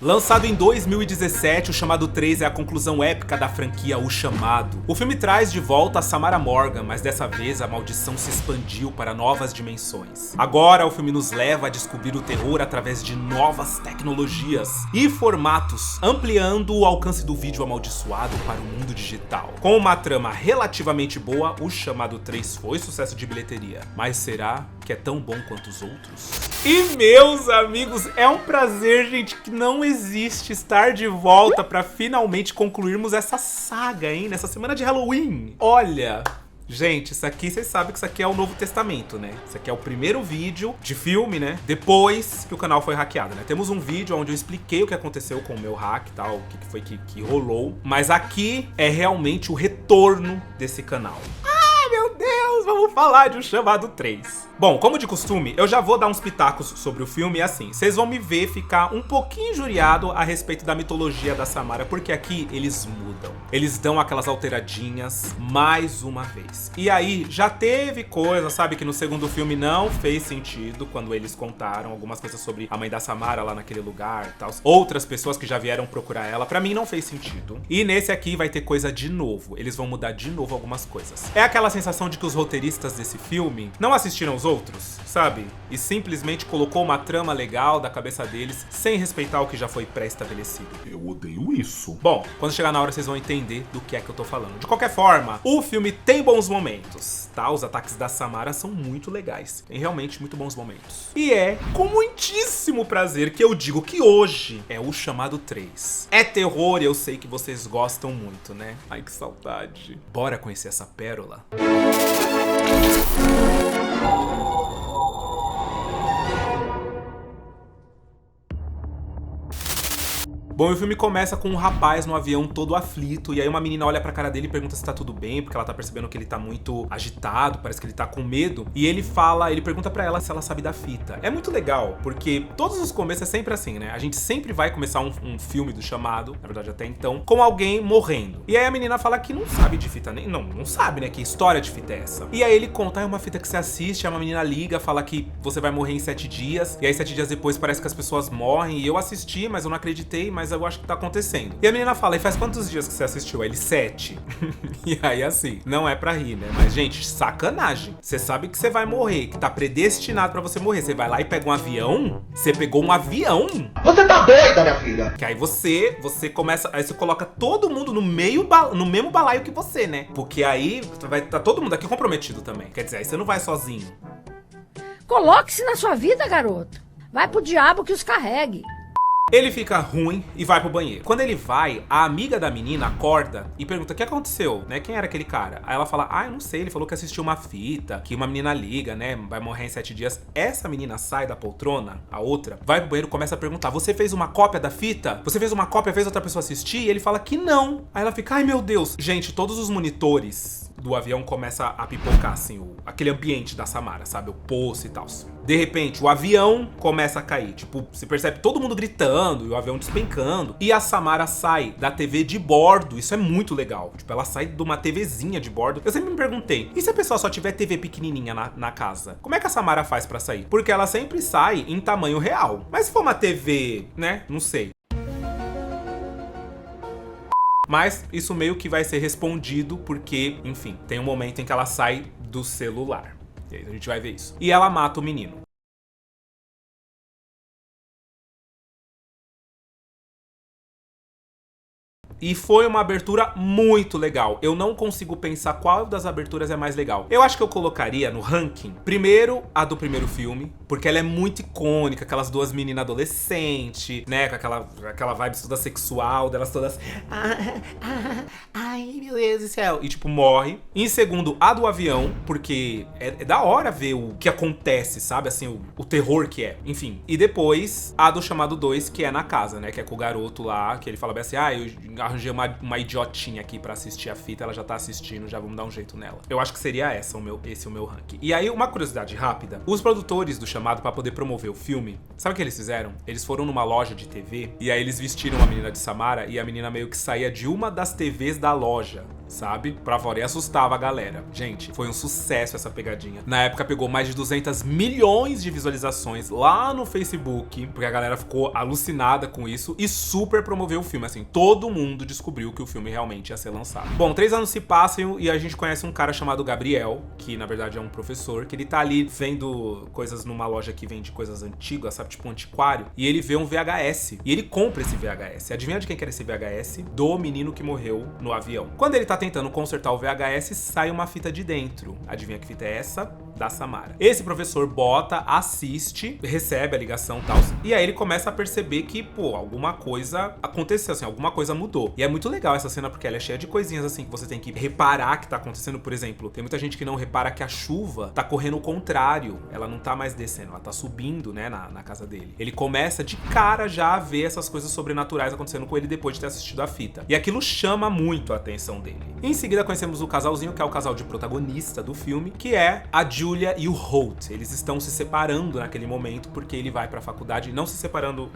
Lançado em 2017, O Chamado 3 é a conclusão épica da franquia O Chamado. O filme traz de volta a Samara Morgan, mas dessa vez a maldição se expandiu para novas dimensões. Agora o filme nos leva a descobrir o terror através de novas tecnologias e formatos, ampliando o alcance do vídeo amaldiçoado para o mundo digital. Com uma trama relativamente boa, O Chamado 3 foi sucesso de bilheteria. Mas será que é tão bom quanto os outros? E meus amigos, é um prazer, gente, que não existe estar de volta para finalmente concluirmos essa saga, hein? Nessa semana de Halloween. Olha, gente, isso aqui, vocês sabem que isso aqui é o Novo Testamento, né? Isso aqui é o primeiro vídeo de filme, né? Depois que o canal foi hackeado, né? Temos um vídeo onde eu expliquei o que aconteceu com o meu hack e tal, o que foi que rolou. Mas aqui é realmente o retorno desse canal. Meu Deus, vamos falar de O Chamado 3. Bom, como de costume, eu já vou dar uns pitacos sobre o filme e assim, vocês vão me ver ficar um pouquinho injuriado a respeito da mitologia da Samara, porque aqui eles mudam. Eles dão aquelas alteradinhas mais uma vez. E aí, já teve coisa, sabe, que no segundo filme não fez sentido quando eles contaram algumas coisas sobre a mãe da Samara lá naquele lugar e tal. Outras pessoas que já vieram procurar ela, pra mim não fez sentido. E nesse aqui vai ter coisa de novo, eles vão mudar de novo algumas coisas. É aquela sensação de que os roteiristas desse filme não assistiram os outros, sabe? E simplesmente colocou uma trama legal da cabeça deles sem respeitar o que já foi pré-estabelecido. Eu odeio isso. Bom, quando chegar na hora vocês vão entender do que é que eu tô falando. De qualquer forma, o filme tem bons momentos, tá? Os ataques da Samara são muito legais. Tem realmente muito bons momentos. E é com muitíssimo prazer que eu digo que hoje é O Chamado 3. É terror e eu sei que vocês gostam muito, né? Ai, que saudade. Bora conhecer essa pérola? Bom, o filme começa com um rapaz no avião todo aflito, e aí uma menina olha pra cara dele e pergunta se tá tudo bem, porque ela tá percebendo que ele tá muito agitado, parece que ele tá com medo. E ele pergunta pra ela se ela sabe da fita. É muito legal, porque todos os começos é sempre assim, né? A gente sempre vai começar um filme do Chamado, na verdade até então, com alguém morrendo. E aí a menina fala que não sabe de fita, nem não sabe, né? Que história de fita é essa? E aí ele conta, é uma fita que você assiste, aí uma menina liga, fala que você vai morrer em 7 dias, e aí 7 dias depois parece que as pessoas morrem, e eu assisti, mas eu não acreditei, mas eu acho que tá acontecendo. E a menina fala, e faz quantos dias que você assistiu? Aí ele, 7. E aí assim, não é pra rir, né? Mas gente, sacanagem. Você sabe que você vai morrer, que tá predestinado pra você morrer. Você vai lá e pega um avião? Você pegou um avião? Você tá doida, minha filha? Que aí você começa, aí você coloca todo mundo no mesmo balaio que você, né? Porque aí vai tá todo mundo aqui comprometido também. Quer dizer, aí você não vai sozinho. Coloque-se na sua vida, garoto. Vai pro diabo que os carregue. Ele fica ruim e vai pro banheiro. Quando ele vai, a amiga da menina acorda e pergunta o que aconteceu, né? Quem era aquele cara? Aí ela fala, eu não sei, ele falou que assistiu uma fita, que uma menina liga, né? Vai morrer em 7 dias. Essa menina sai da poltrona, a outra, vai pro banheiro e começa a perguntar, você fez uma cópia da fita? Você fez uma cópia, fez outra pessoa assistir? E ele fala que não. Aí ela fica, ai meu Deus. Gente, todos os monitores do avião começam a pipocar, assim, aquele ambiente da Samara, sabe? O poço e tal. De repente, o avião começa a cair. Tipo, se percebe todo mundo gritando e o avião despencando. E a Samara sai da TV de bordo. Isso é muito legal. Tipo, ela sai de uma TVzinha de bordo. Eu sempre me perguntei, e se a pessoa só tiver TV pequenininha na casa? Como é que a Samara faz pra sair? Porque ela sempre sai em tamanho real. Mas se for uma TV, né? Não sei. Mas isso meio que vai ser respondido porque, enfim, tem um momento em que ela sai do celular. E aí a gente vai ver isso. E ela mata o menino. E foi uma abertura muito legal. Eu não consigo pensar qual das aberturas é mais legal. Eu acho que eu colocaria no ranking, primeiro, a do primeiro filme, porque ela é muito icônica, aquelas duas meninas adolescentes, né, com aquela vibe toda sexual, delas todas... ai, meu Deus do céu. E tipo, morre. Em segundo, a do avião, porque é da hora ver o que acontece, sabe, assim, o terror que é. Enfim. E depois, a do Chamado 2, que é na casa, né, que é com o garoto lá, que ele fala bem assim, eu arranjei uma idiotinha aqui pra assistir a fita, ela já tá assistindo, já vamos dar um jeito nela. Eu acho que seria esse o meu ranking. E aí, uma curiosidade rápida, os produtores do Chamado, pra poder promover o filme, sabe o que eles fizeram? Eles foram numa loja de TV, e aí eles vestiram a menina de Samara, e a menina meio que saía de uma das TVs da loja. sabe? Pra fora, e assustava a galera. Gente, foi um sucesso essa pegadinha. Na época pegou mais de 200 milhões de visualizações lá no Facebook, porque a galera ficou alucinada com isso e super promoveu o filme, assim, todo mundo descobriu que o filme realmente ia ser lançado. Bom, 3 anos se passam e a gente conhece um cara chamado Gabriel, que na verdade é um professor, que ele tá ali vendo coisas numa loja que vende coisas antigas, sabe, tipo um antiquário, e ele vê um VHS, e ele compra esse VHS. Adivinha de quem que era esse VHS? Do menino que morreu no avião. Quando ele tá tentando consertar o VHS, sai uma fita de dentro. Adivinha que fita é essa? Da Samara. Esse professor bota, assiste, recebe a ligação e tal, e aí ele começa a perceber que, pô, alguma coisa aconteceu, assim, alguma coisa mudou. E é muito legal essa cena porque ela é cheia de coisinhas, assim, que você tem que reparar que tá acontecendo. Por exemplo, tem muita gente que não repara que a chuva tá correndo o contrário. Ela não tá mais descendo, ela tá subindo, né, na casa dele. Ele começa de cara já a ver essas coisas sobrenaturais acontecendo com ele depois de ter assistido a fita. E aquilo chama muito a atenção dele. Em seguida conhecemos o casalzinho, que é o casal de protagonista do filme, que é a Julia e o Holt. Eles estão se separando naquele momento porque ele vai pra faculdade, não se separando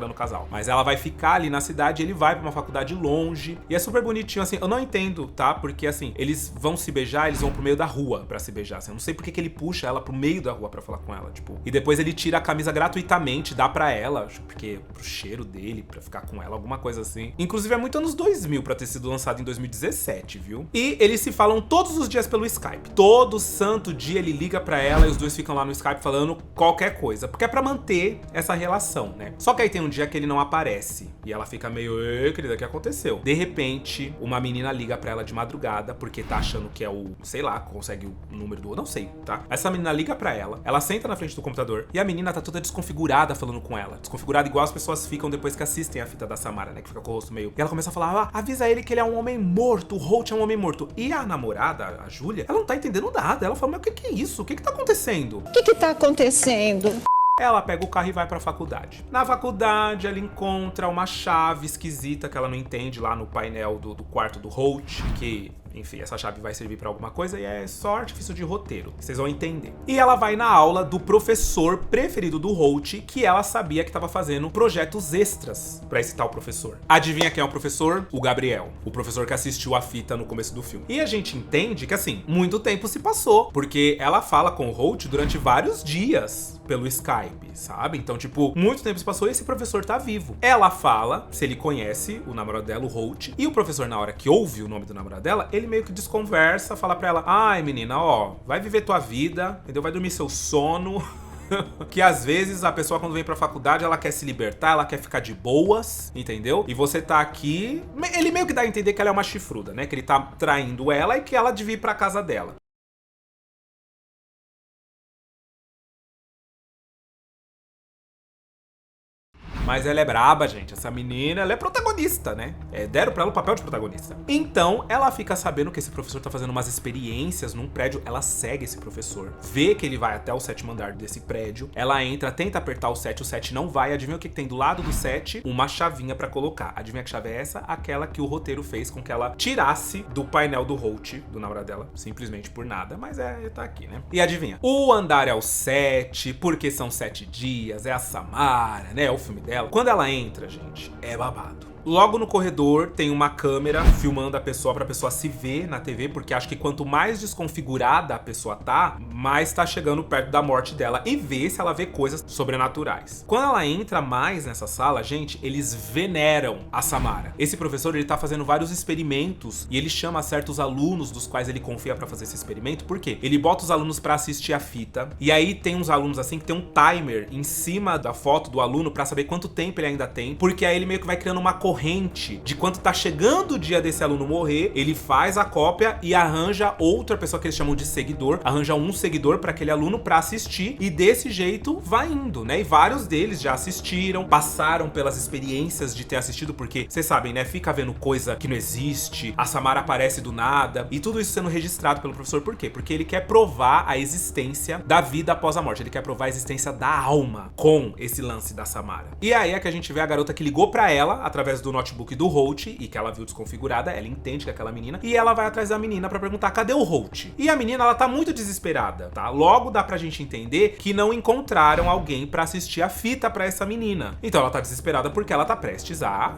o casal, mas ela vai ficar ali na cidade e ele vai pra uma faculdade longe. E é super bonitinho, assim, eu não entendo, tá? Porque, assim, eles vão se beijar, eles vão pro meio da rua pra se beijar, assim, eu não sei porque que ele puxa ela pro meio da rua pra falar com ela, tipo. E depois ele tira a camisa gratuitamente, dá pra ela, porque pro cheiro dele, pra ficar com ela, alguma coisa assim. Inclusive é muito anos 2000 pra ter sido lançado em 2017, viu? E eles se falam todos os dias pelo Skype. Todo santo dia ele liga pra ela e os dois ficam lá no Skype falando qualquer coisa, porque é pra manter essa relação, né? Só que aí tem um dia que ele não aparece e ela fica meio, querida, o que aconteceu? De repente, uma menina liga pra ela de madrugada, porque tá achando que é o, sei lá, consegue o número do, não sei, tá? Essa menina liga pra ela senta na frente do computador e a menina tá toda desconfigurada falando com ela. Desconfigurada igual as pessoas ficam depois que assistem a fita da Samara, né? Que fica com o rosto meio... E ela começa a falar, avisa ele que ele é um homem morto, o Holt é um homem morto. E a namorada, a Julia, ela não tá entendendo nada. Ela fala, mas o que é isso? O que tá acontecendo? O que tá acontecendo? Ela pega o carro e vai pra faculdade. Na faculdade, ela encontra uma chave esquisita que ela não entende lá no painel do quarto do Holt, que... Enfim, essa chave vai servir pra alguma coisa e é só artifício de roteiro, vocês vão entender. E ela vai na aula do professor preferido do Holt, que ela sabia que tava fazendo projetos extras pra esse tal professor. Adivinha quem é o professor? O Gabriel, o professor que assistiu a fita no começo do filme. E a gente entende que, assim, muito tempo se passou, porque ela fala com o Holt durante vários dias pelo Skype, sabe? Então, tipo, muito tempo se passou e esse professor tá vivo. Ela fala se ele conhece o namorado dela, o Holt, e o professor, na hora que ouve o nome do namorado dela, ele meio que desconversa, fala pra ela, ai menina, ó, vai viver tua vida, entendeu? Vai dormir seu sono. Que às vezes a pessoa quando vem pra faculdade ela quer se libertar, ela quer ficar de boas, entendeu? E você tá aqui, ele meio que dá a entender que ela é uma chifruda, né? Que ele tá traindo ela e que ela devia ir pra casa dela. Mas ela é braba, gente. Essa menina, ela é protagonista, né? Deram pra ela o papel de protagonista. Então, ela fica sabendo que esse professor tá fazendo umas experiências num prédio. Ela segue esse professor. Vê que ele vai até o 7º andar desse prédio. Ela entra, tenta apertar o 7 não vai. Adivinha o que tem do lado do 7? Uma chavinha pra colocar. Adivinha que chave é essa? Aquela que o roteiro fez com que ela tirasse do painel do Holt, do namorado dela. Simplesmente por nada. Mas tá aqui, né? E adivinha? O andar é o 7, porque são 7 dias. É a Samara, né? É o filme dela. Quando ela entra, gente, é babado. Logo no corredor tem uma câmera filmando a pessoa pra pessoa se ver na TV, porque acho que quanto mais desconfigurada a pessoa tá, mais tá chegando perto da morte dela e ver se ela vê coisas sobrenaturais. Quando ela entra mais nessa sala, gente, eles veneram a Samara. Esse professor, ele tá fazendo vários experimentos e ele chama certos alunos dos quais ele confia pra fazer esse experimento. Por quê? Ele bota os alunos pra assistir a fita e aí tem uns alunos assim que tem um timer em cima da foto do aluno pra saber quanto tempo ele ainda tem, porque aí ele meio que vai criando uma corrente de quando tá chegando o dia desse aluno morrer, ele faz a cópia e arranja outra pessoa que eles chamam de seguidor, arranja um seguidor para aquele aluno para assistir e desse jeito vai indo, né? E vários deles já assistiram, passaram pelas experiências de ter assistido, porque vocês sabem, né? Fica vendo coisa que não existe, a Samara aparece do nada e tudo isso sendo registrado pelo professor. Por quê? Porque ele quer provar a existência da vida após a morte, ele quer provar a existência da alma com esse lance da Samara. E aí é que a gente vê a garota que ligou para ela através do notebook do Holt e que ela viu desconfigurada, ela entende que é aquela menina e ela vai atrás da menina pra perguntar cadê o Holt. E a menina, ela tá muito desesperada, tá? Logo dá pra gente entender que não encontraram alguém pra assistir a fita pra essa menina. Então ela tá desesperada porque ela tá prestes a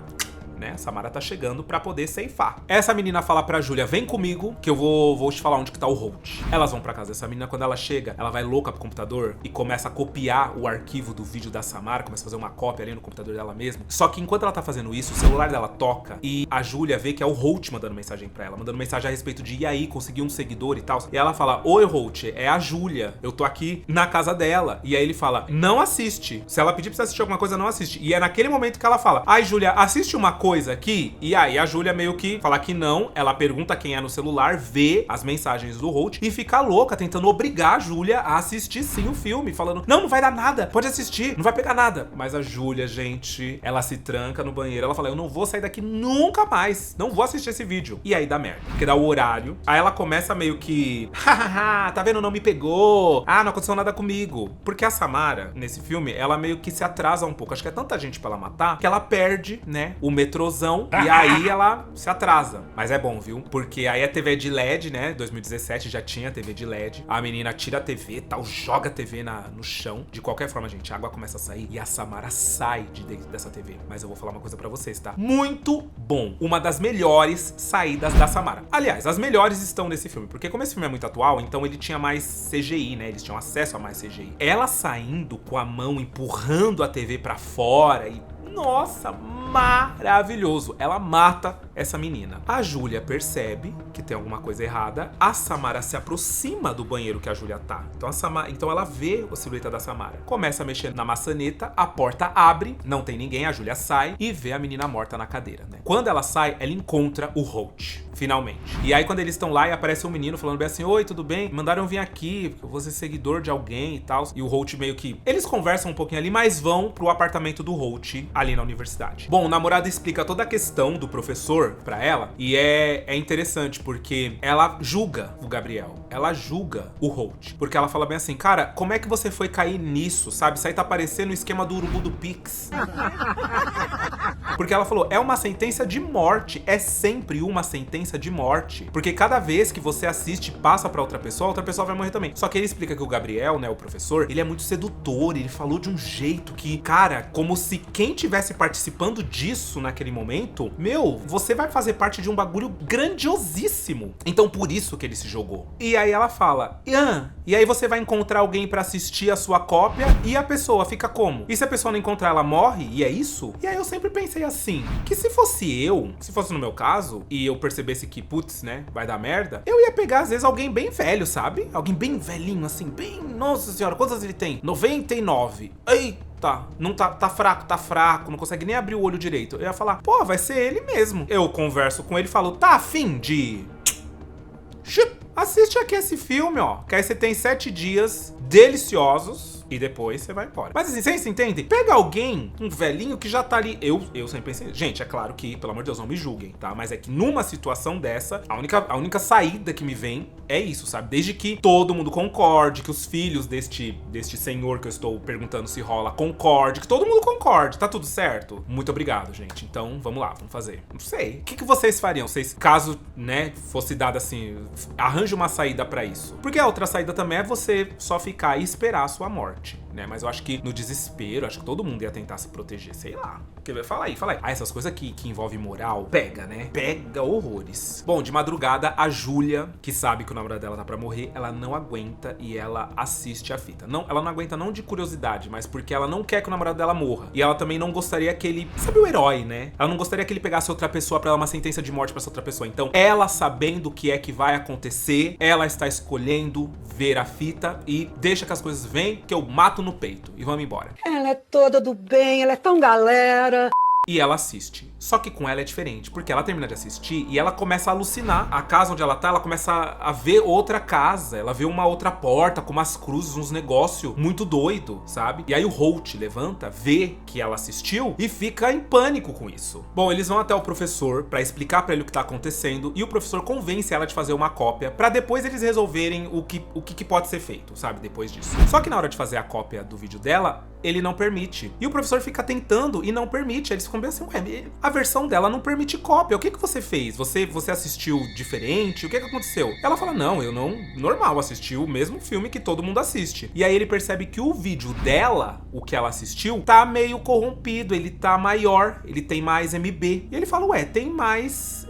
né? A Samara tá chegando pra poder ceifar. Essa menina fala pra Júlia, vem comigo que eu vou te falar onde que tá o Holt. Elas vão pra casa dessa menina, quando ela chega, ela vai louca pro computador e começa a copiar o arquivo do vídeo da Samara, começa a fazer uma cópia ali no computador dela mesmo. Só que enquanto ela tá fazendo isso, o celular dela toca e a Júlia vê que é o Holt mandando mensagem pra ela, mandando mensagem a respeito de, e aí, consegui um seguidor e tal. E ela fala, oi Holt, é a Júlia, eu tô aqui na casa dela. E aí ele fala, não assiste. Se ela pedir pra você assistir alguma coisa, não assiste. E é naquele momento que ela fala, ai Júlia, assiste uma coisa aqui. E aí a Júlia meio que fala que não, ela pergunta quem é no celular, vê as mensagens do Holt e fica louca, tentando obrigar a Júlia a assistir sim o filme, falando, não vai dar nada, pode assistir, não vai pegar nada. Mas a Júlia, gente, ela se tranca no banheiro, ela fala, eu não vou sair daqui nunca mais, não vou assistir esse vídeo. E aí dá merda, porque dá o horário, aí ela começa meio que, hahaha, tá vendo, não me pegou, ah, não aconteceu nada comigo. Porque a Samara, nesse filme, ela meio que se atrasa um pouco, acho que é tanta gente pra ela matar, que ela perde, né, o metrozão, e aí ela se atrasa. Mas é bom, viu? Porque aí a TV é de LED, né, 2017 já tinha TV de LED, a menina tira a TV, tal, joga a TV no chão, de qualquer forma, gente, a água começa a sair e a Samara sai de dentro dessa TV. Mas eu vou falar uma coisa pra vocês, tá? Muito bom. Uma das melhores saídas da Samara. Aliás, as melhores estão nesse filme, porque como esse filme é muito atual, então ele tinha mais CGI, né? Eles tinham acesso a mais CGI. Ela saindo com a mão, empurrando a TV pra fora e... nossa, maravilhoso. Ela mata essa menina. A Júlia percebe que tem alguma coisa errada. A Samara se aproxima do banheiro que a Júlia tá. Então ela vê a silhueta da Samara. Começa a mexer na maçaneta, a porta abre, não tem ninguém, a Júlia sai e vê a menina morta na cadeira, né? Quando ela sai, ela encontra o Holt, finalmente. E aí quando eles estão lá e aparece um menino falando bem assim, oi, tudo bem? Mandaram eu vir aqui, eu vou ser seguidor de alguém e tal. E o Holt meio que... eles conversam um pouquinho ali, mas vão pro apartamento do Holt ali na universidade. Bom, o namorado explica toda a questão do professor pra ela e é interessante porque ela julga o Gabriel, ela julga o Holt, porque ela fala bem assim, cara, como é que você foi cair nisso, sabe? Isso aí tá parecendo o esquema do urubu do Pix. Porque ela falou, é uma sentença de morte, é sempre uma sentença de morte, porque cada vez que você assiste e passa pra outra pessoa vai morrer também. Só que ele explica que o Gabriel, né, o professor, ele é muito sedutor, ele falou de um jeito que, cara, como se quem tivesse participando disso naquele momento, meu, você vai fazer parte de um bagulho grandiosíssimo. Então por isso que ele se jogou. E aí ela fala, e aí você vai encontrar alguém pra assistir a sua cópia e a pessoa fica como? E se a pessoa não encontrar, ela morre? E é isso? E aí eu sempre pensei assim, que se fosse no meu caso, e eu percebesse que, putz, né, vai dar merda, eu ia pegar às vezes alguém bem velho, sabe? Alguém bem velhinho, assim, bem, nossa senhora, quantos anos ele tem? 99. Eita, não tá fraco, não consegue nem abrir o olho direito. Eu ia falar, pô, vai ser ele mesmo. Eu converso com ele e falo, tá afim de... assiste aqui esse filme, ó, que aí você tem 7 dias deliciosos e depois você vai embora. Mas assim, vocês entendem? Pega alguém, um velhinho que já tá ali. Eu sempre pensei, gente, é claro que, pelo amor de Deus, não me julguem, tá? Mas é que numa situação dessa, a única saída que me vem é isso, sabe? Desde que todo mundo concorde, que os filhos deste senhor que eu estou perguntando se rola concorde, que todo mundo concorde, tá tudo certo? Muito obrigado, gente. Então, vamos lá, vamos fazer. Não sei. O que vocês fariam? Vocês, caso, né, fosse dado assim, arranje uma saída pra isso. Porque a outra saída também é você só ficar e esperar a sua morte, né? Mas eu acho que no desespero, acho que todo mundo ia tentar se proteger, sei lá. Fala aí. Ah, essas coisas que envolvem moral, pega, né? Pega horrores. Bom, de madrugada, a Júlia, que sabe que o namorado dela tá pra morrer, ela não aguenta e ela assiste a fita. Não, ela não aguenta não de curiosidade, mas porque ela não quer que o namorado dela morra. E ela também não gostaria que ele... sabe o herói, né? Ela não gostaria que ele pegasse outra pessoa pra dar uma sentença de morte pra essa outra pessoa. Então, ela sabendo o que é que vai acontecer, ela está escolhendo ver a fita e deixa que as coisas venham, que eu mato no peito. E vamos embora. Ela é toda do bem, ela é tão galera. E ela assiste. Só que com ela é diferente, porque ela termina de assistir e ela começa a alucinar. A casa onde ela tá, ela começa a ver outra casa. Ela vê uma outra porta com umas cruzes, uns negócios muito doido, sabe? E aí o Holt levanta, vê que ela assistiu e fica em pânico com isso. Bom, eles vão até o professor pra explicar pra ele o que tá acontecendo e o professor convence ela de fazer uma cópia pra depois eles resolverem o que pode ser feito, sabe? Depois disso. Só que na hora de fazer a cópia do vídeo dela, ele não permite. E o professor fica tentando e não permite. Aí eles ficam bem assim, ué, a versão dela não permite cópia. O que você fez? Você assistiu diferente? O que aconteceu? Ela fala, não, eu não... Normal, assisti o mesmo filme que todo mundo assiste. E aí ele percebe que o vídeo dela, o que ela assistiu, tá meio corrompido. Ele tá maior, ele tem mais MB. E ele fala, ué, tem mais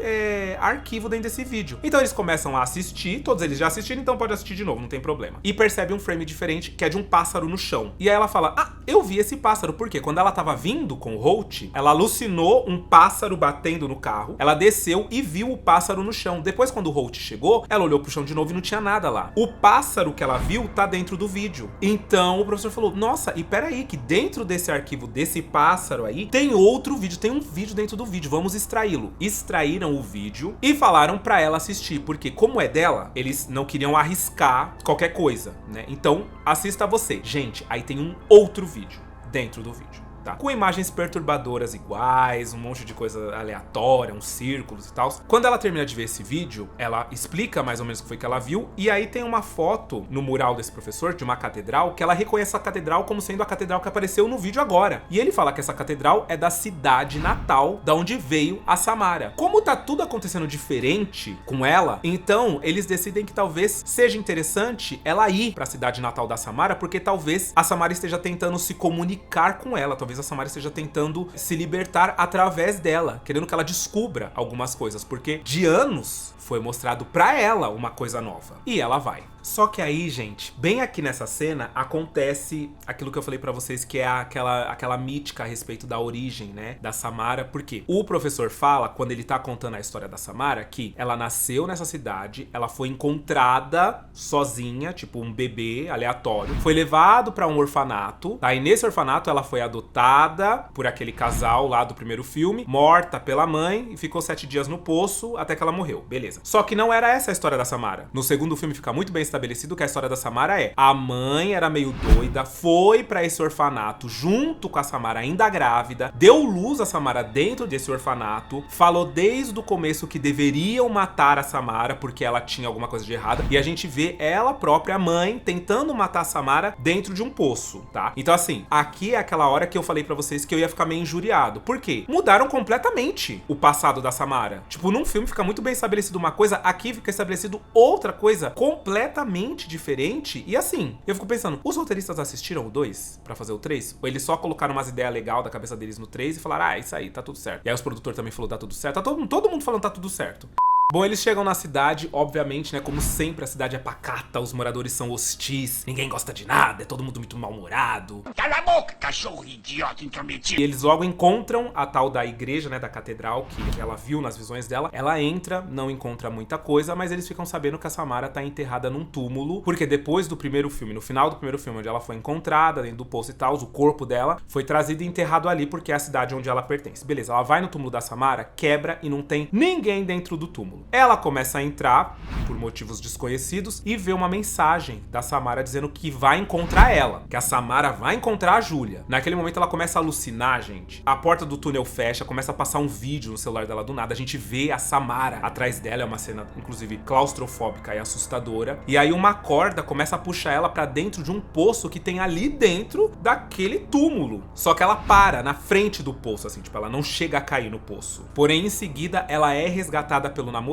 arquivo dentro desse vídeo. Então eles começam a assistir, todos eles já assistiram, então pode assistir de novo, não tem problema. E percebe um frame diferente, que é de um pássaro no chão. E aí ela fala, ah, eu vi esse pássaro, porque quando ela tava vindo com o Holt, ela alucinou um pássaro batendo no carro, ela desceu e viu o pássaro no chão. Depois, quando o Holt chegou, ela olhou pro chão de novo e não tinha nada lá. O pássaro que ela viu tá dentro do vídeo. Então o professor falou, nossa, e peraí, que dentro desse arquivo desse pássaro aí, tem outro vídeo, tem um vídeo dentro do vídeo, vamos extraí-lo. Extraíram o vídeo e falaram pra ela assistir, porque como é dela, eles não queriam arriscar qualquer coisa, né? Então, assista você. Gente, aí tem um outro vídeo dentro do vídeo, tá? Com imagens perturbadoras iguais, um monte de coisa aleatória, uns círculos e tal. Quando ela termina de ver esse vídeo, ela explica mais ou menos o que foi que ela viu, e aí tem uma foto no mural desse professor, de uma catedral, que ela reconhece a catedral como sendo a catedral que apareceu no vídeo agora. E ele fala que essa catedral é da cidade natal, da onde veio a Samara. Como tá tudo acontecendo diferente com ela, então eles decidem que talvez seja interessante ela ir pra cidade natal da Samara, porque talvez a Samara esteja tentando se comunicar com ela, talvez a Samara esteja tentando se libertar através dela, querendo que ela descubra algumas coisas, porque de anos foi mostrado pra ela uma coisa nova. E ela vai. Só que aí, gente, bem aqui nessa cena, acontece aquilo que eu falei pra vocês, que é aquela mítica a respeito da origem, né, da Samara. Porque o professor fala, quando ele tá contando a história da Samara, que ela nasceu nessa cidade, ela foi encontrada sozinha, tipo um bebê aleatório, foi levado pra um orfanato, tá? E nesse orfanato ela foi adotada por aquele casal lá do primeiro filme, morta pela mãe, e ficou 7 dias no poço até que ela morreu, beleza. Só que não era essa a história da Samara. No segundo filme fica muito bem estabelecido que a história da Samara é: a mãe era meio doida, foi pra esse orfanato junto com a Samara ainda grávida, deu luz a Samara dentro desse orfanato, falou desde o começo que deveriam matar a Samara porque ela tinha alguma coisa de errada, e a gente vê ela própria, a mãe, tentando matar a Samara dentro de um poço, tá? Então assim, aqui é aquela hora que eu falei pra vocês que eu ia ficar meio injuriado. Por quê? Mudaram completamente o passado da Samara. Tipo, num filme fica muito bem estabelecido uma coisa, aqui fica estabelecido outra coisa completamente diferente. E assim, eu fico pensando, os roteiristas assistiram o 2 pra fazer o 3? Ou eles só colocaram umas ideias legais da cabeça deles no 3 e falaram, ah, isso aí, tá tudo certo. E aí os produtores também falaram, tá tudo certo. Tá todo mundo falando, tá tudo certo. Bom, eles chegam na cidade, obviamente, né, como sempre, a cidade é pacata, os moradores são hostis, ninguém gosta de nada, é todo mundo muito mal-humorado. Cala a boca, cachorro idiota intrometido! E eles logo encontram a tal da igreja, né, da catedral, que ela viu nas visões dela. Ela entra, não encontra muita coisa, mas eles ficam sabendo que a Samara tá enterrada num túmulo, porque depois do primeiro filme, no final do primeiro filme, onde ela foi encontrada, dentro do poço e tal, o corpo dela foi trazido e enterrado ali, porque é a cidade onde ela pertence. Beleza, ela vai no túmulo da Samara, quebra e não tem ninguém dentro do túmulo. Ela começa a entrar, por motivos desconhecidos, e vê uma mensagem da Samara dizendo que vai encontrar ela, que a Samara vai encontrar a Júlia. Naquele momento ela começa a alucinar, gente. A porta do túnel fecha, começa a passar um vídeo no celular dela do nada. A gente vê a Samara atrás dela, é uma cena, inclusive, claustrofóbica e assustadora. E aí uma corda começa a puxar ela pra dentro de um poço que tem ali dentro daquele túmulo. Só que ela para na frente do poço, assim, tipo, ela não chega a cair no poço. Porém, em seguida, ela é resgatada pelo namorado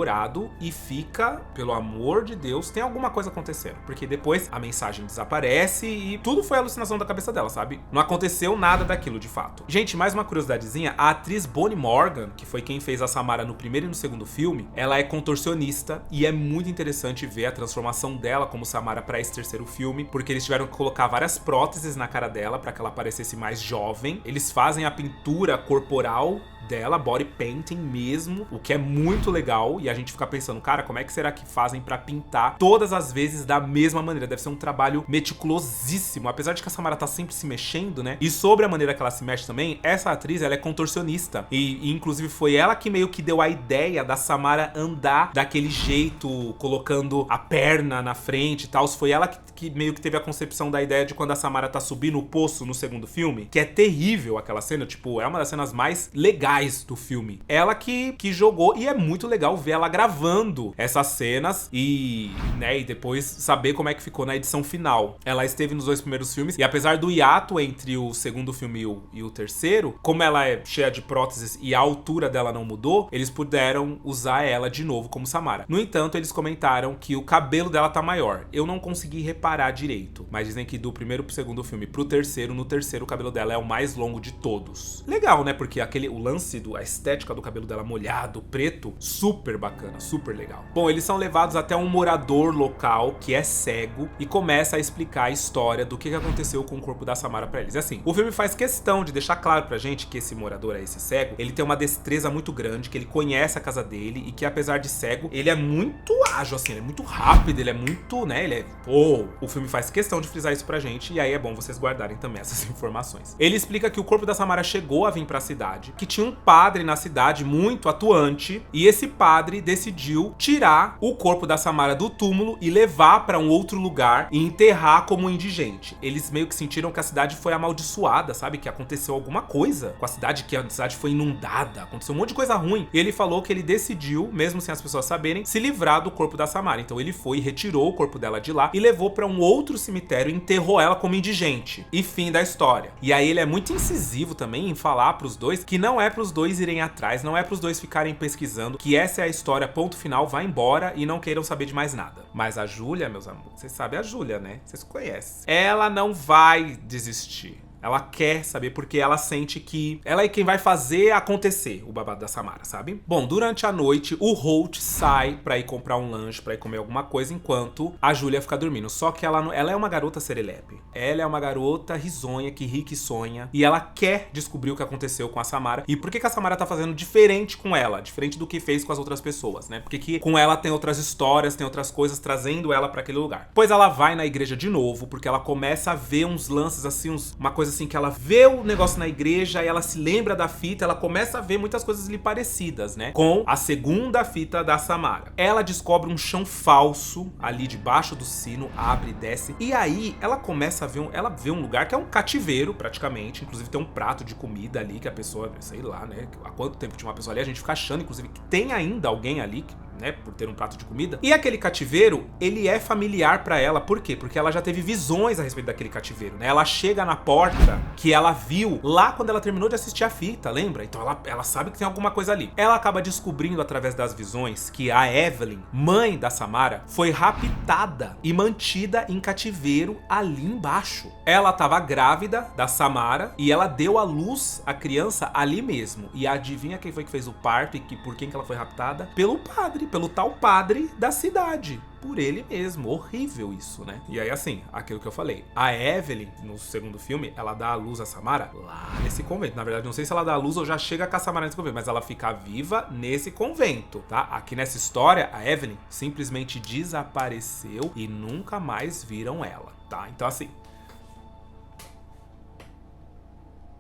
e fica, pelo amor de Deus, tem alguma coisa acontecendo. Porque depois a mensagem desaparece e tudo foi alucinação da cabeça dela, sabe? Não aconteceu nada daquilo de fato. Gente, mais uma curiosidadezinha, a atriz Bonnie Morgan, que foi quem fez a Samara no primeiro e no segundo filme, ela é contorcionista e é muito interessante ver a transformação dela como Samara pra esse terceiro filme, porque eles tiveram que colocar várias próteses na cara dela pra que ela parecesse mais jovem. Eles fazem a pintura corporal dela, body painting mesmo, o que é muito legal, e a gente fica pensando, cara, como é que será que fazem pra pintar todas as vezes da mesma maneira? Deve ser um trabalho meticulosíssimo, apesar de que a Samara tá sempre se mexendo, né? E sobre a maneira que ela se mexe também, essa atriz, ela é contorcionista, e inclusive foi ela que meio que deu a ideia da Samara andar daquele jeito, colocando a perna na frente e tal. Foi ela que meio que teve a concepção da ideia de quando a Samara tá subindo o poço no segundo filme, que é terrível aquela cena, tipo, é uma das cenas mais legais legais do filme. Ela que jogou, e é muito legal ver ela gravando essas cenas e, né, e depois saber como é que ficou na edição final. Ela esteve nos 2 primeiros filmes, e apesar do hiato entre o segundo filme e o terceiro, como ela é cheia de próteses e a altura dela não mudou, eles puderam usar ela de novo como Samara. No entanto, eles comentaram que o cabelo dela tá maior. Eu não consegui reparar direito, mas dizem que do primeiro pro segundo filme pro terceiro, no terceiro o cabelo dela é o mais longo de todos. Legal, né? Porque o lance a estética do cabelo dela molhado, preto, super bacana, super legal. Bom, eles são levados até um morador local que é cego e começa a explicar a história do que aconteceu com o corpo da Samara pra eles. E assim, o filme faz questão de deixar claro pra gente que esse morador, esse cego, ele tem uma destreza muito grande, que ele conhece a casa dele e que apesar de cego, ele é muito ágil, assim, ele é muito rápido, ele é muito, né, ele é... O filme faz questão de frisar isso pra gente, e aí é bom vocês guardarem também essas informações. Ele explica que o corpo da Samara chegou a vir pra cidade, que tinha um padre na cidade muito atuante, e esse padre decidiu tirar o corpo da Samara do túmulo e levar pra um outro lugar e enterrar como indigente. Eles meio que sentiram que a cidade foi amaldiçoada, sabe? Que aconteceu alguma coisa com a cidade, que a cidade foi inundada, aconteceu um monte de coisa ruim. E ele falou que ele decidiu, mesmo sem as pessoas saberem, se livrar do corpo da Samara. Então ele foi, retirou o corpo dela de lá e levou pra um outro cemitério e enterrou ela como indigente. E fim da história. E aí ele é muito incisivo também em falar pros dois que não é pros dois irem atrás, não é pros dois ficarem pesquisando, que essa é a história, ponto final, vai embora e não queiram saber de mais nada. Mas a Júlia, meus amores, vocês sabem a Júlia, né? Vocês conhecem. Ela não vai desistir. Ela quer saber porque ela sente que ela é quem vai fazer acontecer o babado da Samara, sabe? Bom, durante a noite, o Holt sai pra ir comprar um lanche, pra ir comer alguma coisa, enquanto a Júlia fica dormindo. Só que ela é uma garota serelepe. Ela é uma garota risonha, que ri que sonha. E ela quer descobrir o que aconteceu com a Samara. E por que a Samara tá fazendo diferente com ela? Diferente do que fez com as outras pessoas, né? Porque que com ela tem outras histórias, tem outras coisas, trazendo ela pra aquele lugar. Pois ela vai na igreja de novo, porque ela começa a ver uns lances assim, uma coisa assim que ela vê o negócio na igreja e ela se lembra da fita, ela começa a ver muitas coisas ali parecidas, né? Com a segunda fita da Samara. Ela descobre um chão falso ali debaixo do sino, abre e desce. E aí ela começa a ver, ela vê um lugar que é um cativeiro praticamente, inclusive tem um prato de comida ali que a pessoa, sei lá, né? Há quanto tempo tinha uma pessoa ali, a gente fica achando inclusive que tem ainda alguém ali, né, por ter um prato de comida. E aquele cativeiro, ele é familiar pra ela. Por quê? Porque ela já teve visões a respeito daquele cativeiro, né? Ela chega na porta que ela viu lá quando ela terminou de assistir a fita, lembra? Então ela sabe que tem alguma coisa ali. Ela acaba descobrindo através das visões que a Evelyn, mãe da Samara, foi raptada e mantida em cativeiro ali embaixo. Ela tava grávida da Samara e ela deu à luz a criança ali mesmo. E adivinha quem foi que fez o parto e por quem que ela foi raptada? Pelo padre, pelo tal padre da cidade. Por ele mesmo. Horrível isso, né? E aí, assim, aquilo que eu falei. A Evelyn, no segundo filme, ela dá à luz a Samara lá nesse convento. Na verdade, não sei se ela dá à luz ou já chega com a Samara nesse convento, mas ela fica viva nesse convento, tá? Aqui nessa história, a Evelyn simplesmente desapareceu e nunca mais viram ela, tá? Então, assim...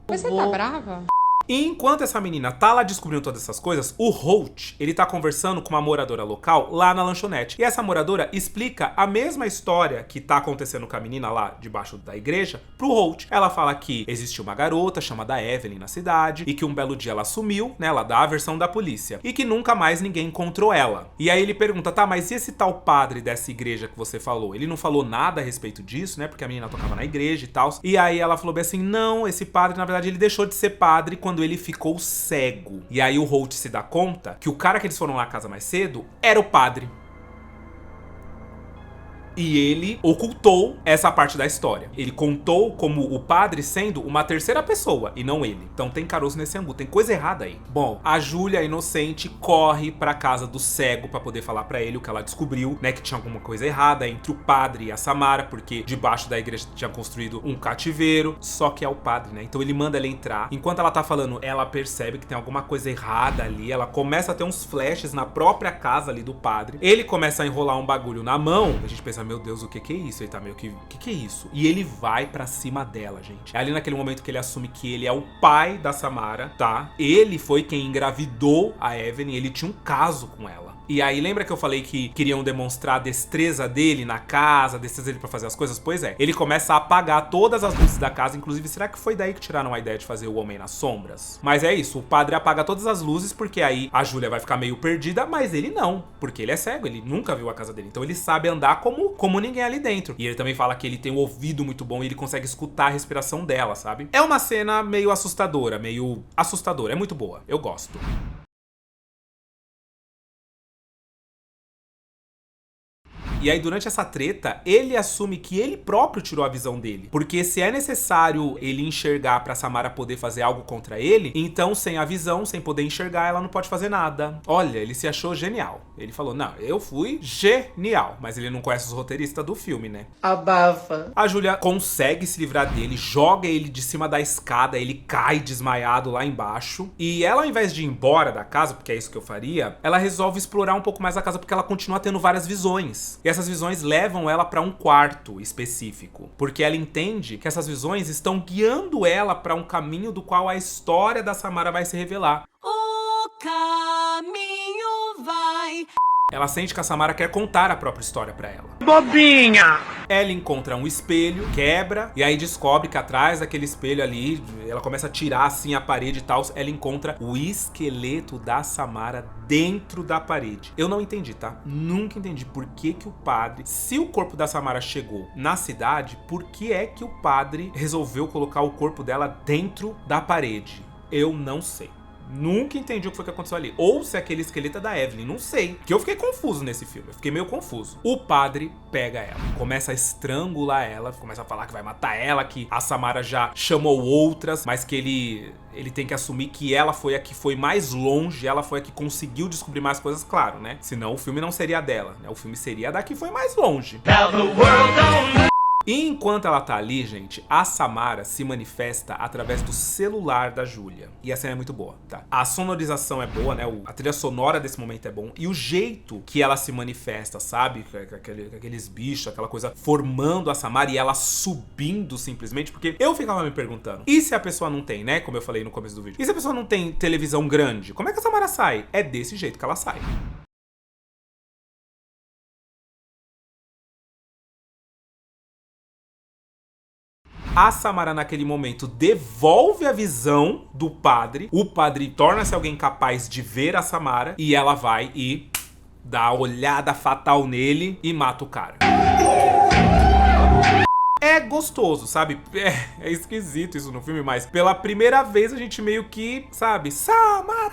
Mas você tá brava? E enquanto essa menina tá lá descobrindo todas essas coisas, o Holt, ele tá conversando com uma moradora local lá na lanchonete. E essa moradora explica a mesma história que tá acontecendo com a menina lá debaixo da igreja pro Holt. Ela fala que existe uma garota chamada Evelyn na cidade e que um belo dia ela sumiu, né? Ela dá a versão da polícia. E que nunca mais ninguém encontrou ela. E aí ele pergunta, tá, mas e esse tal padre dessa igreja que você falou? Ele não falou nada a respeito disso, né? Porque a menina tocava na igreja e tal. E aí ela falou bem assim, não, esse padre, na verdade, ele deixou de ser padre quando ele ficou cego. E aí o Holt se dá conta que o cara que eles foram lá à casa mais cedo era o padre. E ele ocultou essa parte da história. Ele contou como o padre sendo uma terceira pessoa e não ele. Então tem caroço nesse angu, tem coisa errada aí. Bom, a Júlia, inocente, corre pra casa do cego pra poder falar pra ele o que ela descobriu, né? Que tinha alguma coisa errada entre o padre e a Samara, porque debaixo da igreja tinha construído um cativeiro. Só que é o padre, né? Então ele manda ela entrar. Enquanto ela tá falando, ela percebe que tem alguma coisa errada ali. Ela começa a ter uns flashes na própria casa ali do padre. Ele começa a enrolar um bagulho na mão. A gente pensa, meu Deus, o que é isso? Ele tá meio que... O que é isso? E ele vai pra cima dela, gente. É ali naquele momento que ele assume que ele é o pai da Samara, tá? Ele foi quem engravidou a Evelyn. Ele tinha um caso com ela. E aí, lembra que eu falei que queriam demonstrar a destreza dele na casa, a destreza dele pra fazer as coisas? Pois é, ele começa a apagar todas as luzes da casa, inclusive, será que foi daí que tiraram a ideia de fazer o Homem nas Sombras? Mas é isso, o padre apaga todas as luzes, porque aí a Júlia vai ficar meio perdida, mas ele não, porque ele é cego, ele nunca viu a casa dele, então ele sabe andar como ninguém ali dentro. E ele também fala que ele tem um ouvido muito bom e ele consegue escutar a respiração dela, sabe? É uma cena meio assustadora, é muito boa, eu gosto. E aí, durante essa treta, ele assume que ele próprio tirou a visão dele. Porque se é necessário ele enxergar pra Samara poder fazer algo contra ele, então sem a visão, sem poder enxergar, ela não pode fazer nada. Olha, ele se achou genial. Ele falou, não, eu fui genial. Mas ele não conhece os roteiristas do filme, né? Abafa. A Júlia consegue se livrar dele, joga ele de cima da escada, ele cai desmaiado lá embaixo. E ela, ao invés de ir embora da casa, porque é isso que eu faria, ela resolve explorar um pouco mais a casa, porque ela continua tendo várias visões. E essas visões levam ela para um quarto específico, porque ela entende que essas visões estão guiando ela para um caminho do qual a história da Samara vai se revelar. O caminho vai... Ela sente que a Samara quer contar a própria história pra ela. Bobinha! Ela encontra um espelho, quebra, e aí descobre que atrás daquele espelho ali, ela começa a tirar assim a parede e tal, ela encontra o esqueleto da Samara dentro da parede. Eu não entendi, tá? Nunca entendi por que o padre, se o corpo da Samara chegou na cidade, por que é que o padre resolveu colocar o corpo dela dentro da parede? Eu não sei. Nunca entendi o que foi que aconteceu ali. Ou se aquele esqueleto é da Evelyn, não sei. Porque eu fiquei confuso nesse filme, eu fiquei meio confuso. O padre pega ela, começa a estrangular ela, começa a falar que vai matar ela, que a Samara já chamou outras, mas que ele tem que assumir que ela foi a que foi mais longe, ela foi a que conseguiu descobrir mais coisas, claro, né? Senão o filme não seria dela, né? O filme seria da que foi mais longe. E enquanto ela tá ali, gente, a Samara se manifesta através do celular da Júlia. E a cena é muito boa, tá? A sonorização é boa, né? A trilha sonora desse momento é bom. E o jeito que ela se manifesta, sabe? Aqueles bichos, aquela coisa formando a Samara e ela subindo simplesmente. Porque eu ficava me perguntando, e se a pessoa não tem, né? Como eu falei no começo do vídeo. E se a pessoa não tem televisão grande? Como é que a Samara sai? É desse jeito que ela sai. A Samara, naquele momento, devolve a visão do padre. O padre torna-se alguém capaz de ver a Samara. E ela vai e dá a olhada fatal nele e mata o cara. É gostoso, sabe? É esquisito isso no filme, mas pela primeira vez a gente meio que, sabe? Samara!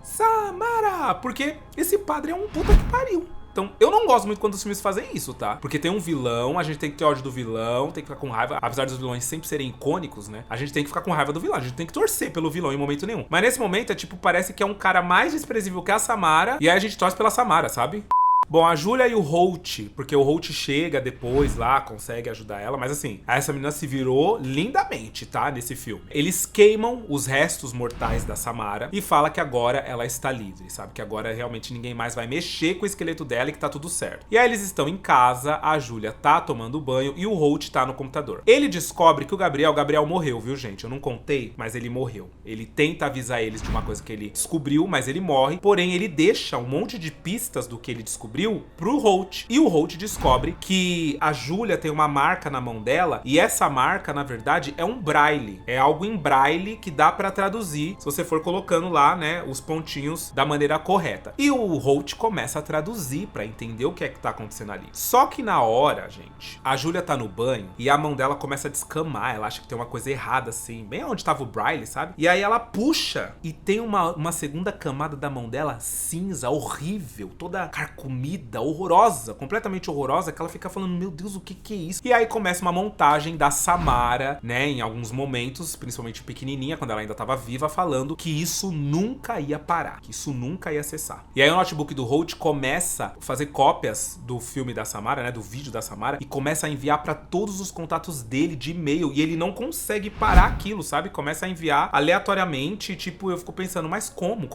Samara! Porque esse padre é um puta que pariu. Então, eu não gosto muito quando os filmes fazem isso, tá? Porque tem um vilão, a gente tem que ter ódio do vilão, tem que ficar com raiva. Apesar dos vilões sempre serem icônicos, né? A gente tem que ficar com raiva do vilão, a gente tem que torcer pelo vilão em momento nenhum. Mas nesse momento, é tipo, parece que é um cara mais desprezível que a Samara, e aí a gente torce pela Samara, sabe? Bom, a Júlia e o Holt, porque o Holt chega depois lá, consegue ajudar ela, mas assim, essa menina se virou lindamente, tá? Nesse filme. Eles queimam os restos mortais da Samara e fala que agora ela está livre, sabe? Que agora realmente ninguém mais vai mexer com o esqueleto dela e que tá tudo certo. E aí eles estão em casa, a Júlia tá tomando banho e o Holt tá no computador. Ele descobre que o Gabriel morreu, viu, gente? Eu não contei, mas ele morreu. Ele tenta avisar eles de uma coisa que ele descobriu, mas ele morre. Porém, ele deixa um monte de pistas do que ele descobriu pro Holt. E o Holt descobre que a Júlia tem uma marca na mão dela e essa marca, na verdade, é um braille. É algo em braille que dá pra traduzir se você for colocando lá, né, os pontinhos da maneira correta. E o Holt começa a traduzir pra entender o que é que tá acontecendo ali. Só que na hora, gente, a Júlia tá no banho e a mão dela começa a descamar. Ela acha que tem uma coisa errada, assim, bem onde tava o braille, sabe? E aí ela puxa e tem uma segunda camada da mão dela cinza, horrível, toda carcomida, horrorosa, completamente horrorosa, que ela fica falando, meu Deus, o que é isso? E aí começa uma montagem da Samara, né, em alguns momentos, principalmente pequenininha, quando ela ainda tava viva, falando que isso nunca ia parar, que isso nunca ia cessar. E aí o notebook do Holt começa a fazer cópias do filme da Samara, né, do vídeo da Samara, e começa a enviar pra todos os contatos dele de e-mail, e ele não consegue parar aquilo, sabe? Começa a enviar aleatoriamente, tipo, eu fico pensando, mas como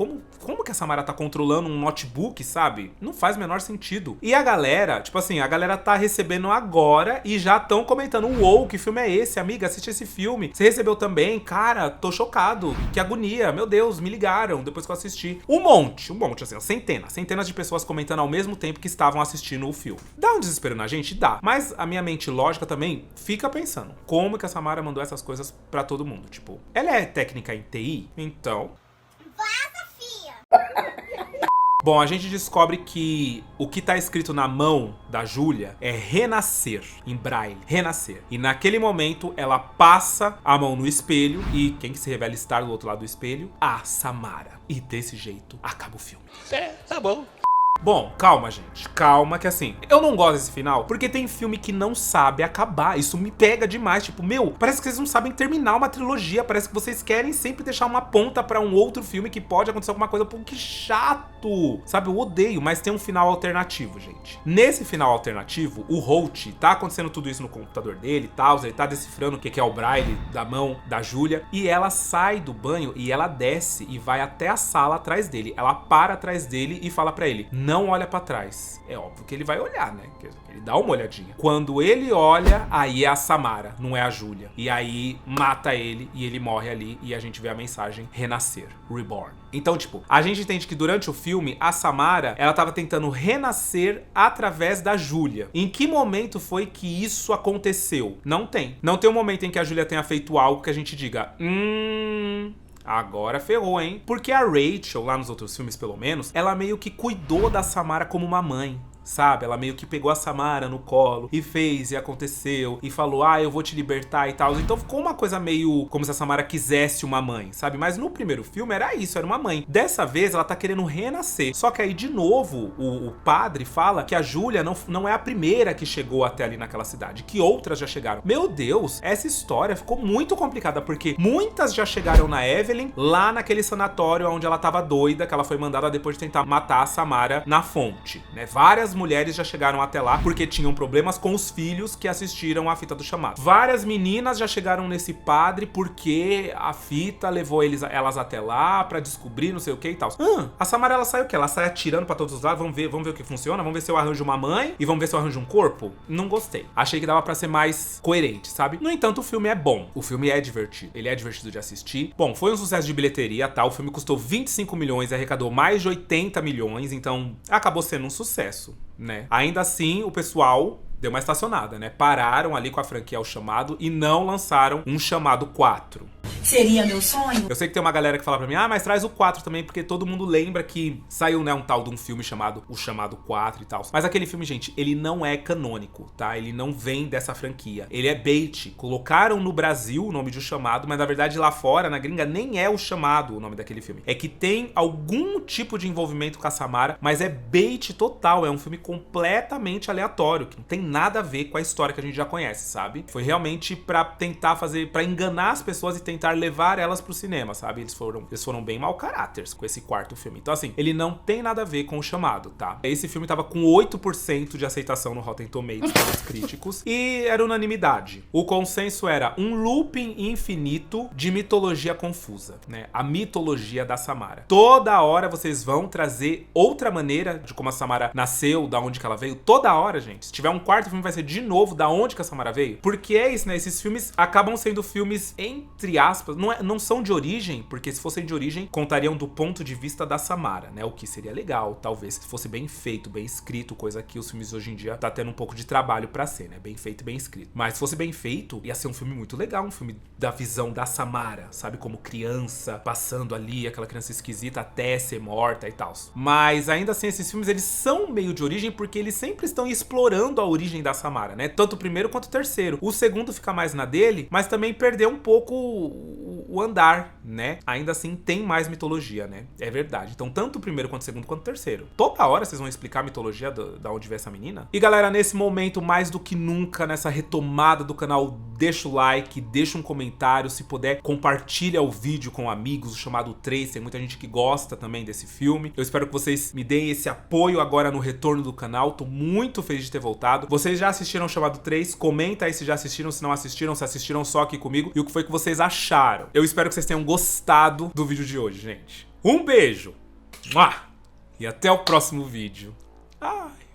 que a Samara tá controlando um notebook, sabe? Não faz o menor menor sentido. E a galera, tipo assim, a galera tá recebendo agora e já estão comentando, uou, que filme é esse, amiga? Assiste esse filme. Você recebeu também? Cara, tô chocado. Que agonia. Meu Deus, me ligaram depois que eu assisti. Um monte, assim, centenas de pessoas comentando ao mesmo tempo que estavam assistindo o filme. Dá um desespero na gente? Dá. Mas a minha mente lógica também fica pensando, como que a Samara mandou essas coisas pra todo mundo? Tipo, ela é técnica em TI? Então... Bom, a gente descobre que o que tá escrito na mão da Júlia é renascer, em braille, renascer. E naquele momento ela passa a mão no espelho e quem que se revela estar do outro lado do espelho? A Samara. E desse jeito acaba o filme. Tá bom. Bom, calma, gente. Calma que assim, eu não gosto desse final porque tem filme que não sabe acabar. Isso me pega demais. Tipo, meu, parece que vocês não sabem terminar uma trilogia. Parece que vocês querem sempre deixar uma ponta pra um outro filme que pode acontecer alguma coisa. Pô, que chato. Sabe, eu odeio, mas tem um final alternativo, gente. Nesse final alternativo, o Holt tá acontecendo tudo isso no computador dele e tal. Ele tá decifrando o que é o braille da mão da Júlia. E ela sai do banho e ela desce e vai até a sala atrás dele. Ela para atrás dele e fala pra ele: não olha pra trás. É óbvio que ele vai olhar, né? Ele dá uma olhadinha. Quando ele olha, aí é a Samara, não é a Júlia. E aí mata ele e ele morre ali e a gente vê a mensagem renascer, reborn. Então, tipo, a gente entende que durante o filme, a Samara, ela tava tentando renascer através da Júlia. Em que momento foi que isso aconteceu? Não tem. Não tem um momento em que a Júlia tenha feito algo que a gente diga, agora ferrou, hein? Porque a Rachel, lá nos outros filmes pelo menos, ela meio que cuidou da Samara como uma mãe. Sabe? Ela meio que pegou a Samara no colo e fez, e aconteceu, e falou, eu vou te libertar e tal. Então ficou uma coisa meio como se a Samara quisesse uma mãe, sabe? Mas no primeiro filme era isso, era uma mãe. Dessa vez ela tá querendo renascer. Só que aí, de novo, o padre fala que a Júlia não é a primeira que chegou até ali naquela cidade, que outras já chegaram. Meu Deus, essa história ficou muito complicada, porque muitas já chegaram na Evelyn, lá naquele sanatório onde ela tava doida, que ela foi mandada depois de tentar matar a Samara na fonte, né? Várias mulheres já chegaram até lá porque tinham problemas com os filhos que assistiram a fita do chamado. Várias meninas já chegaram nesse padre porque a fita levou elas até lá pra descobrir não sei o que e tal. A Samara, ela sai o quê? Ela sai atirando pra todos os lados. Vamos ver o que funciona. Vamos ver se eu arranjo uma mãe e vamos ver se eu arranjo um corpo. Não gostei. Achei que dava pra ser mais coerente, sabe? No entanto, o filme é bom. O filme é divertido. Ele é divertido de assistir. Bom, foi um sucesso de bilheteria, tá? O filme custou 25 milhões e arrecadou mais de 80 milhões, então acabou sendo um sucesso, né? Ainda assim, o pessoal deu uma estacionada, né? Pararam ali com a franquia O Chamado e não lançaram um Chamado 4. Seria meu sonho? Eu sei que tem uma galera que fala pra mim, mas traz o 4 também, porque todo mundo lembra que saiu, né, um tal de um filme chamado O Chamado 4 e tal. Mas aquele filme, gente, ele não é canônico, tá? Ele não vem dessa franquia. Ele é bait. Colocaram no Brasil o nome de O Chamado, mas na verdade lá fora, na gringa, nem é O Chamado o nome daquele filme. É que tem algum tipo de envolvimento com a Samara, mas é bait total. É um filme completamente aleatório, que não tem nada a ver com a história que a gente já conhece, sabe? Foi realmente pra tentar fazer, pra enganar as pessoas e tentar levar elas pro cinema, sabe? Eles foram bem mau caráteres com esse quarto filme. Então, assim, ele não tem nada a ver com O Chamado, tá? Esse filme tava com 8% de aceitação no Rotten Tomatoes pelos críticos e era unanimidade. O consenso era um looping infinito de mitologia confusa, né? A mitologia da Samara. Toda hora vocês vão trazer outra maneira de como a Samara nasceu, da onde que ela veio. Toda hora, gente. Se tiver um quarto filme, vai ser de novo da onde que a Samara veio. Porque é isso, né? Esses filmes acabam sendo filmes, entre aspas, não são de origem, porque se fossem de origem, contariam do ponto de vista da Samara, né? O que seria legal, talvez, se fosse bem feito, bem escrito, coisa que os filmes hoje em dia tá tendo um pouco de trabalho pra ser, né? Bem feito, bem escrito. Mas se fosse bem feito, ia ser um filme muito legal, um filme da visão da Samara, sabe? Como criança, passando ali, aquela criança esquisita até ser morta e tal. Mas ainda assim, esses filmes, eles são meio de origem porque eles sempre estão explorando a origem da Samara, né? Tanto o primeiro quanto o terceiro. O segundo fica mais na dele, mas também perdeu um pouco o andar, né? Ainda assim tem mais mitologia, né? É verdade. Então tanto o primeiro quanto o segundo quanto o terceiro. Toda hora vocês vão explicar a mitologia da onde veio essa menina. E galera, nesse momento, mais do que nunca, nessa retomada do canal, deixa o like, deixa um comentário, se puder, compartilha o vídeo com amigos, o Chamado 3, tem muita gente que gosta também desse filme. Eu espero que vocês me deem esse apoio agora no retorno do canal, tô muito feliz de ter voltado. Vocês já assistiram o Chamado 3? Comenta aí se já assistiram, se não assistiram, se assistiram só aqui comigo e o que foi que vocês acharam. Eu espero que vocês tenham gostado do vídeo de hoje, gente. Um beijo! E até o próximo vídeo. Ai.